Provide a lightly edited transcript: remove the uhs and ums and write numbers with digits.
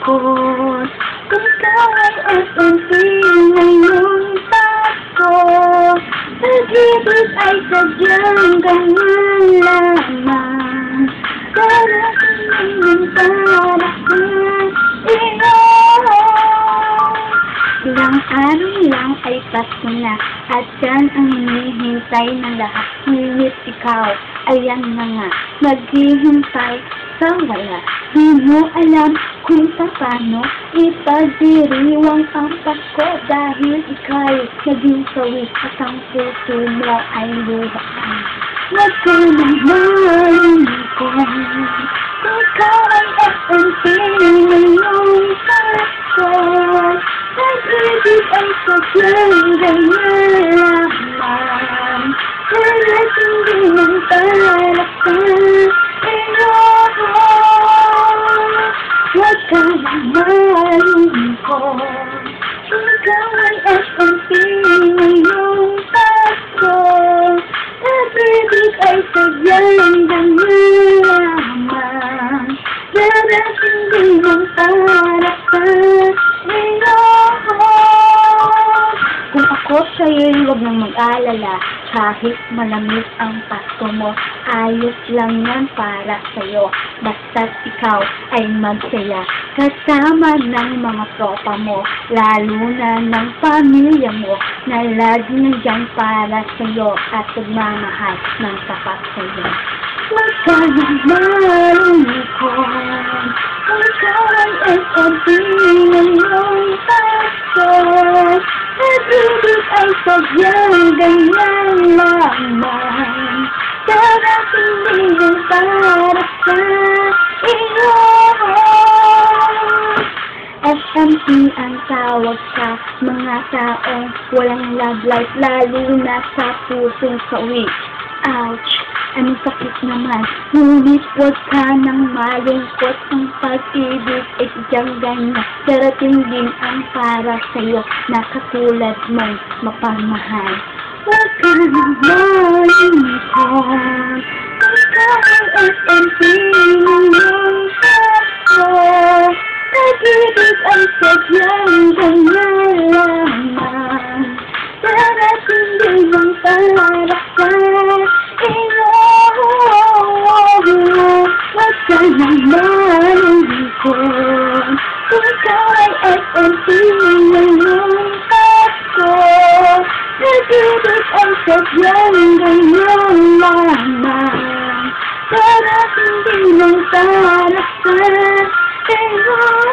malungkot kung ikaw ay SNP ngayong Pasko. Pag-ibig ay sadyang ganyan lamang, darating din para sa iyo. Ilang araw lang ay Pasko na, at yan ang hinihintay ng lahat. Ngunit ikaw, ayan na nga, maghihintay sa wala. Di mo alam kung paano ipagdiriwang ang Pasko, dahil ika'y naging sawi at ang puso mo ay lubaan. Huwag ka nang malungkot kung ikaw ay SNP ngayong Pasko. Pag-ibig ay sadyang ganyan lamang, darating din ang para sa iyo. Huwag ka nang malungkot kung ikaw ay SNP ngayong Pasko. Pag-ibig ay sadyang ganyan lamang, darating din ang para sa iyo. Kung ako sa'yo'y huwag nang mag-alala, kahit malamig ang Pasko mo, ayos lang yan para sa'yo. Basta't ikaw ay magsaya kasama ng mga tropa mo, lalo na ng pamilya mo, na lagi nandiyan para sa'yo at magmamahal ng tapat sa'yo. Huwag ka nang malungkot kung ikaw ay SNP ngayong Pasko. Pag-ibig ay sadyang ganyan lamang, darating din ang para sa iyo. SNP ang tawag sa mga taong walang love life, lalo na sa pusong sawi. Ouch! Anong sakit naman, ngunit huwag ka nang malungkot. Ang pag-ibig ay sadyang ganyan, darating din ang para sa'yo na katulad mong mapamahal. Huwag ka nang malungkot kung ikaw ay SNP ngayong Pasko. Pag-ibig ay sadyang ganyan lamang, darating din ang para sa iyo. Huwag ka nang malungkot kung ikaw ay SNP ngayong Pasko. Pag-ibig ay sadyang ganyan lamang, darating din ang para sa iyo.